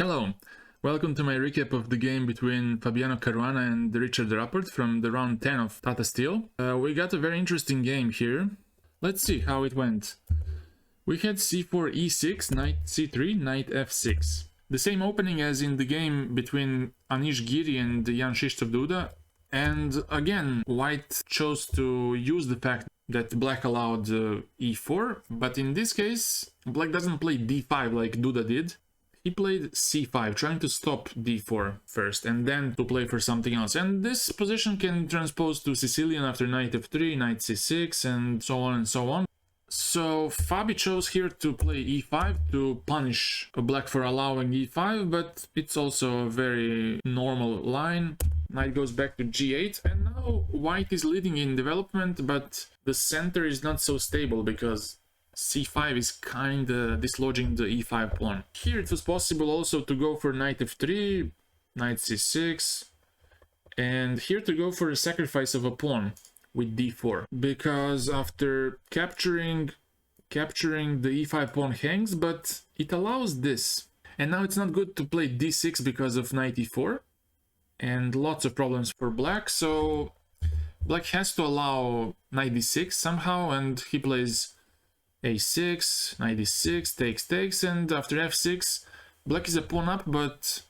Hello, welcome to my recap of the game between Fabiano Caruana and Richard Rapport from the round 10 of Tata Steel. We got a very interesting game here. Let's see how it went. We had c4, e6, knight c3, knight f6. The same opening as in the game between Anish Giri and Jan Krzysztof Duda. And again, white chose to use the fact that black allowed e4, but in this case, black doesn't play d5 like Duda did. He played c5, trying to stop d4 first, and then to play for something else. And this position can transpose to Sicilian after knight f3, knight c6, and so on and so on. So Fabi chose here to play e5 to punish black for allowing e5, but it's also a very normal line. Knight goes back to g8, and now white is leading in development, but the center is not so stable because c5 is kinda dislodging the e5 pawn. Here it was possible also to go for knight f3, knight c6, and here to go for a sacrifice of a pawn with d4, because after capturing the e5 pawn hangs, but it allows this. And now it's not good to play d6 because of knight e4, and lots of problems for black, so black has to allow knight d6 somehow, and he plays a6, knight d6, takes, and after f6, black is a pawn up, but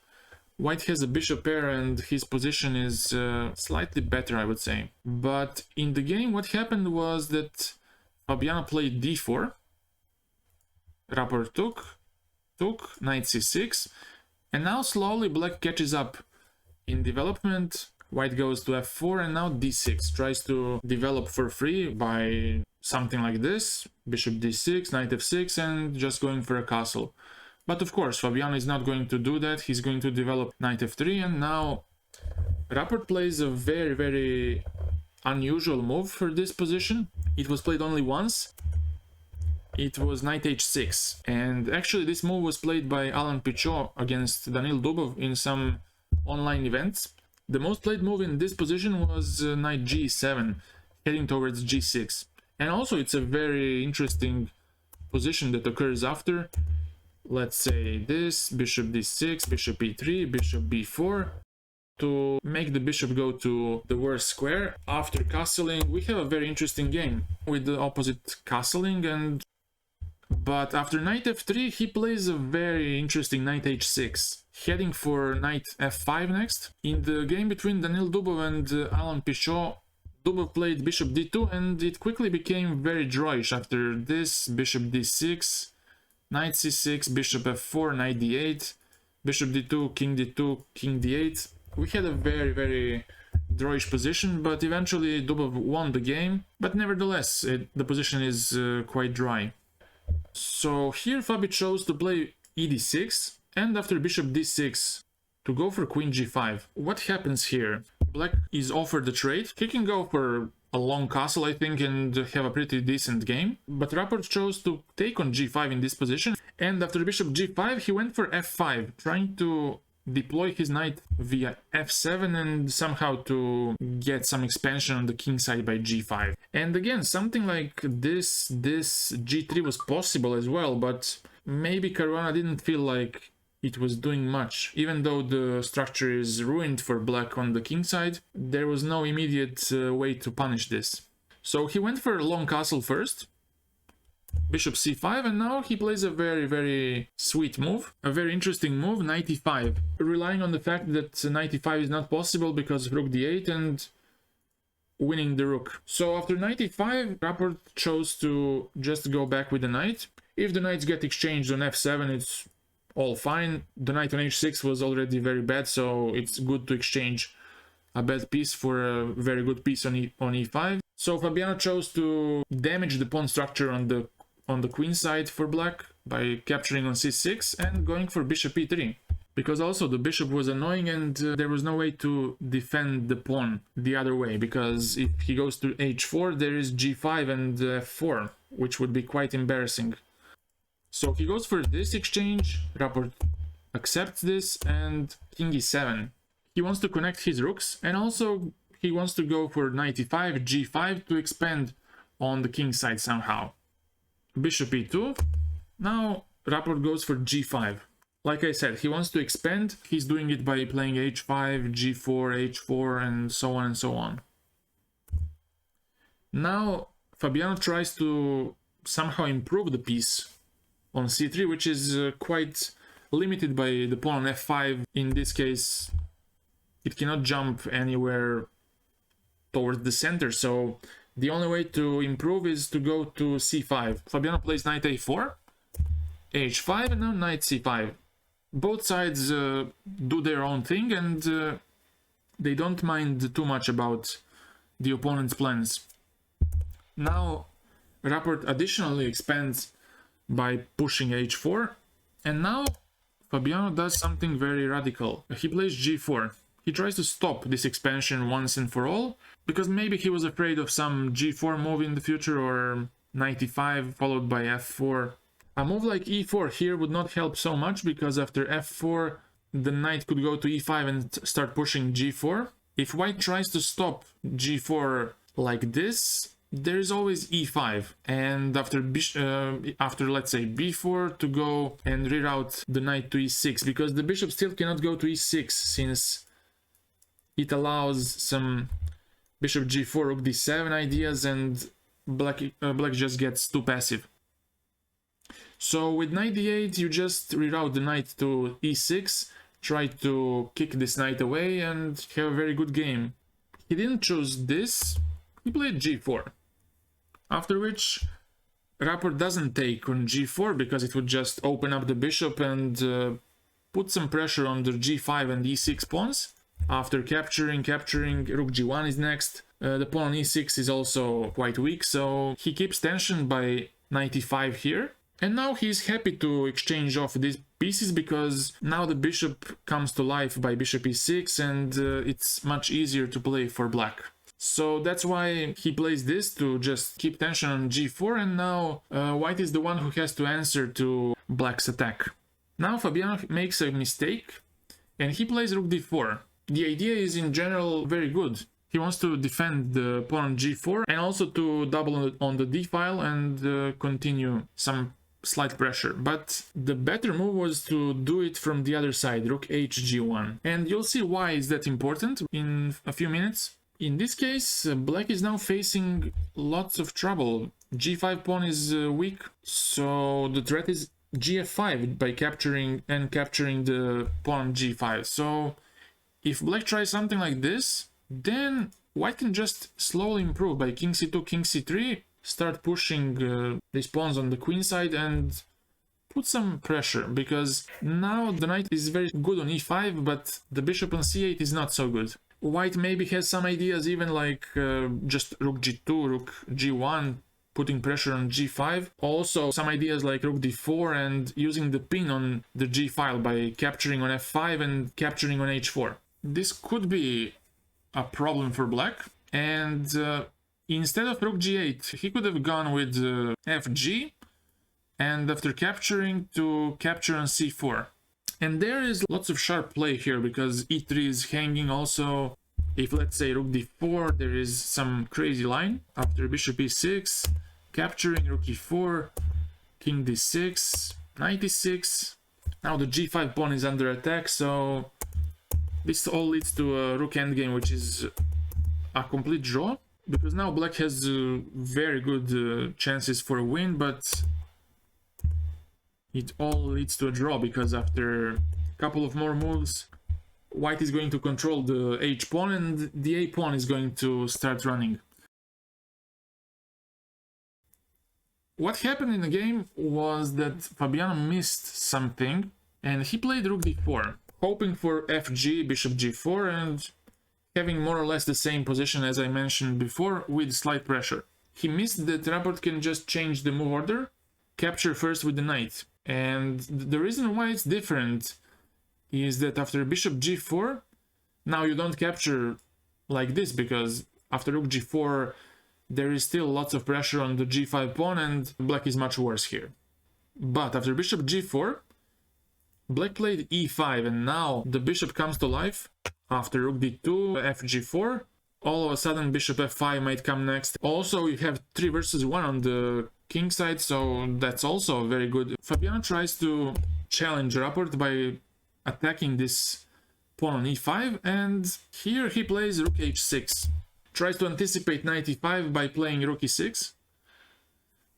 white has a bishop pair and his position is slightly better, I would say. But in the game, what happened was that Fabiano played d4, Rapport took, knight c6, and now slowly black catches up in development. White goes to f4, and now d6, tries to develop for free by something like this, bishop d6, knight f6, and just going for a castle. But of course, Fabiano is not going to do that. He's going to develop knight f3, and now Rapport plays a very unusual move for this position. It was played only once. It was knight h6, and actually this move was played by Alan Pichot against Danil Dubov in some online events. The most played move in this position was knight g7, heading towards g6. And also it's a very interesting position that occurs after. Let's say this, bishop d6, bishop e3, bishop b4, to make the bishop go to the worst square. After castling, we have a very interesting game with the opposite castling, but after knight f3, he plays a very interesting knight h6, heading for knight f5 next. In the game between Danil Dubov and Alan Pichot, Dubov played bishop d2, and it quickly became very drawish. After this, bishop d6, knight c6, bishop f4, knight d8, bishop d2, king d8. We had a very drawish position, but eventually Dubov won the game. But nevertheless, the position is quite dry. So here Fabi chose to play e6, and after bishop d6 to go for queen g5. What happens here? Black is offered the trade. He can go for a long castle, I think, and have a pretty decent game. But Rapport chose to take on g5 in this position, and after bishop g5 he went for f5, trying to deploy his knight via f7 and somehow to get some expansion on the king side by g5. And again, something like this g3 was possible as well, but maybe Caruana didn't feel like it was doing much. Even though the structure is ruined for black on the king side, there was no immediate way to punish this. So he went for a long castle first, bishop c5, and now he plays a very sweet move, a very interesting move, knight e5, relying on the fact that knight e5 is not possible because of rook d8 and winning the rook. So after knight e5, Rapport chose to just go back with the knight. If the knights get exchanged on f7, it's all fine. The knight on h6 was already very bad, so it's good to exchange a bad piece for a very good piece on e5. So Fabiano chose to damage the pawn structure on the queen side for black by capturing on c6 and going for bishop e3, because also the bishop was annoying and there was no way to defend the pawn the other way, because if he goes to h4 there is g5 and f4, which would be quite embarrassing. So he goes for this exchange, Rapport accepts this, and king e7. He wants to connect his rooks, and also he wants to go for knight e5, g5 to expand on the king side somehow. Bishop e2. Now Rapport goes for g5. Like I said, he wants to expand. He's doing it by playing h5, g4, h4, and so on and so on. Now Fabiano tries to somehow improve the piece on c3, which is quite limited by the pawn on f5. In this case, it cannot jump anywhere towards the center, so the only way to improve is to go to c5. Fabiano plays knight a4, h5, and now knight c5. Both sides do their own thing, and they don't mind too much about the opponent's plans. Now Rapport additionally expands by pushing h4, and now Fabiano does something very radical. He plays g4. He tries to stop this expansion once and for all, because maybe he was afraid of some g4 move in the future, or knight e5 followed by f4. A move like e4 here would not help so much, because after f4 the knight could go to e5 and start pushing g4. If white tries to stop g4 like this, there is always e5, and after let's say b4 to go and reroute the knight to e6, because the bishop still cannot go to e6 since it allows some bishop g4, rook d7 ideas, and black just gets too passive. So with knight d8 you just reroute the knight to e6, try to kick this knight away and have a very good game. He didn't choose this, he played g4. After which Rapport doesn't take on g4, because it would just open up the bishop and put some pressure on the g5 and e6 pawns. After capturing, rook g1 is next. The pawn on e6 is also quite weak, so he keeps tension by knight e5 here. And now he's happy to exchange off these pieces, because now the bishop comes to life by bishop e6, and it's much easier to play for black. So that's why he plays this, to just keep tension on g4, and now white is the one who has to answer to black's attack. Now Fabiano makes a mistake and he plays rook d4. The idea is in general very good. He wants to defend the pawn on g4 and also to double on the d file and continue some slight pressure. But the better move was to do it from the other side, rook hg1. And you'll see why is that important in a few minutes. In this case, black is now facing lots of trouble. g5 pawn is weak, so the threat is gf5 by capturing the pawn g5. So if black tries something like this, then white can just slowly improve by king c2, king c3, start pushing these pawns on the queen side and put some pressure, because now the knight is very good on e5, but the bishop on c8 is not so good. White maybe has some ideas even like just rook g2, rook g1, putting pressure on g5. Also some ideas like rook d4 and using the pin on the g file by capturing on f5 and capturing on h4. This could be a problem for black, and instead of rook g8 he could have gone with fg, and after capturing to capture on c4. And there is lots of sharp play here, because e3 is hanging also. If let's say rook d4, there is some crazy line. After bishop e6, capturing rook e4, king d6, knight e6. Now the g5 pawn is under attack, so this all leads to a rook endgame, which is a complete draw, because now black has very good chances for a win, but it all leads to a draw, because after a couple of more moves white is going to control the h pawn and the a pawn is going to start running. What happened in the game was that Fabiano missed something and he played rook d4, hoping for fg, bishop g4, and having more or less the same position as I mentioned before with slight pressure. He missed that Rapport can just change the move order, capture first with the knight. And the reason why it's different is that after bishop g4, now you don't capture like this, because after rook g4 there is still lots of pressure on the g5 pawn and black is much worse here. But after bishop g4, black played e5, and now the bishop comes to life. After rook d2, fg4, all of a sudden bishop f5 might come next. Also you have 3 versus 1 on the king side, so that's also very good. Fabiano tries to challenge Rapport by attacking this pawn on e5, and here he plays rook h6. Tries to anticipate knight e5 by playing rook e6.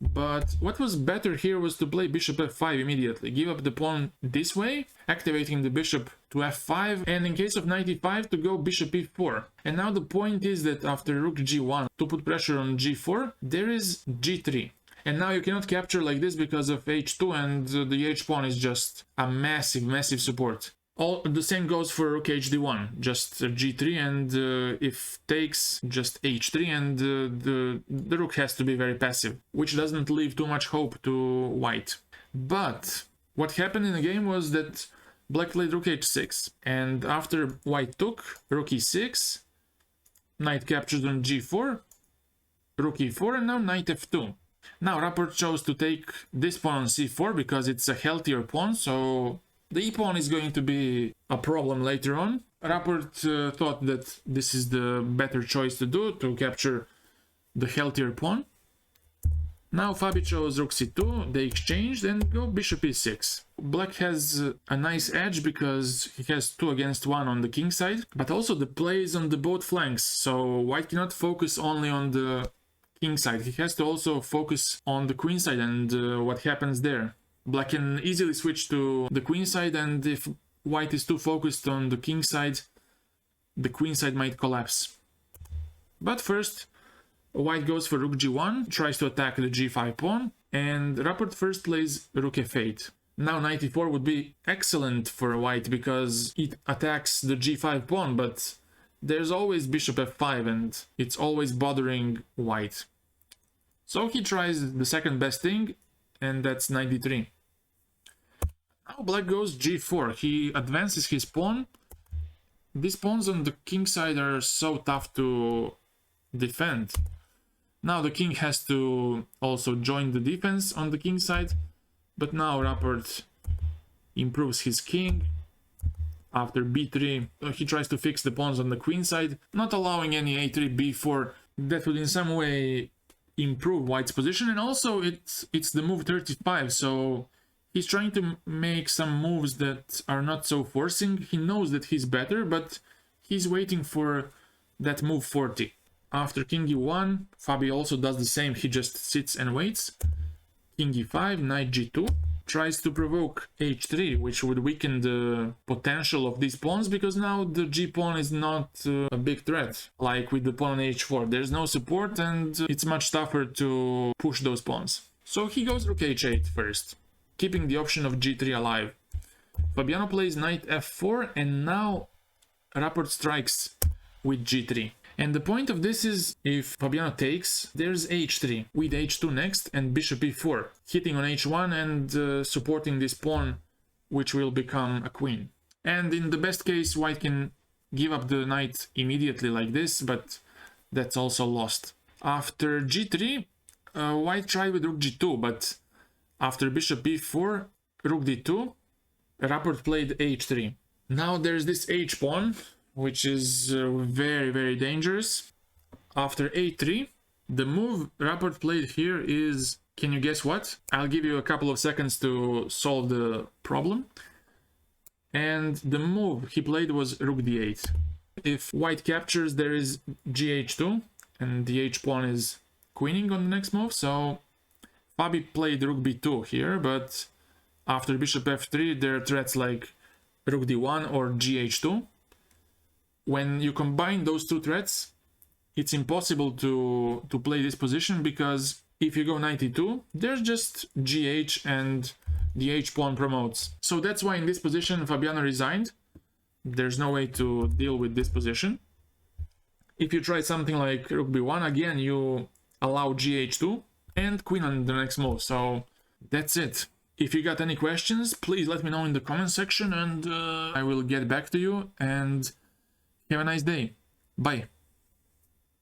But what was better here was to play bishop f5 immediately, give up the pawn this way, activating the bishop to f5, and in case of knight e5 to go bishop e4. And now the point is that after rook g1 to put pressure on g4, there is g3. And now you cannot capture like this because of h2, and the h pawn is just a massive support. The same goes for rook hd1, just g3, and if takes, just h3, and the rook has to be very passive, which doesn't leave too much hope to white. But what happened in the game was that black played rook h6, and after white took, rook e6, knight captures on g4, rook e4, and now knight f2. Now Rapport chose to take this pawn on c4 because it's a healthier pawn, so the e-pawn is going to be a problem later on. Rapport thought that this is the better choice to do, to capture the healthier pawn. Now Fabi chose rook c2, they exchanged, and go bishop e6. Black has a nice edge because he has 2 against 1 on the king side, but also the play is on the both flanks, so white cannot focus only on the king side. He has to also focus on the queen side and what happens there. Black can easily switch to the queen side, and if white is too focused on the king side, the queen side might collapse. But first, white goes for rook g1, tries to attack the g5 pawn, and Rapport first plays rook f8. Now knight e4 would be excellent for white because it attacks the g5 pawn, but there's always bishop f5 and it's always bothering white. So he tries the second best thing, and that's knight d3. Now black goes g4. He advances his pawn. These pawns on the king side are so tough to defend. Now the king has to also join the defense on the king side, but now Rapport improves his king. After b3, he tries to fix the pawns on the queen side, not allowing any a3, b4. That would in some way improve white's position, and also it's the move 35, so he's trying to make some moves that are not so forcing. He knows that he's better, but he's waiting for that move 40. After king e1, Fabi also does the same, he just sits and waits. King e5, knight g2, tries to provoke h3, which would weaken the potential of these pawns, because now the g-pawn is not a big threat, like with the pawn on h4. There's no support and it's much tougher to push those pawns. So he goes rook h8 first, keeping the option of g3 alive. Fabiano plays knight f4, and now Rapport strikes with g3. And the point of this is, if Fabiano takes, there's h3 with h2 next and bishop e4, hitting on h1 and supporting this pawn, which will become a queen. And in the best case, white can give up the knight immediately like this, but that's also lost. After g3, white tried with rook g2, but after bishop e4, rook d2, Rapport played h3. Now there's this h-pawn, which is very dangerous. After a3, the move Rapport played here is, can you guess what? I'll give you a couple of seconds to solve the problem. And the move he played was rook d8. If white captures, there is gh2, and the h-pawn is queening on the next move, so Fabi played rook b2 here, but after bishop f3, there are threats like rook d1 or gh2. When you combine those two threats, it's impossible to play this position, because if you go knight e2, there's just gh and the h-pawn promotes. So that's why in this position Fabiano resigned. There's no way to deal with this position. If you try something like rook b1, again you allow gh2 and queen on the next move. So that's it. If you got any questions, please let me know in the comment section, and I will get back to you, and have a nice day. Bye.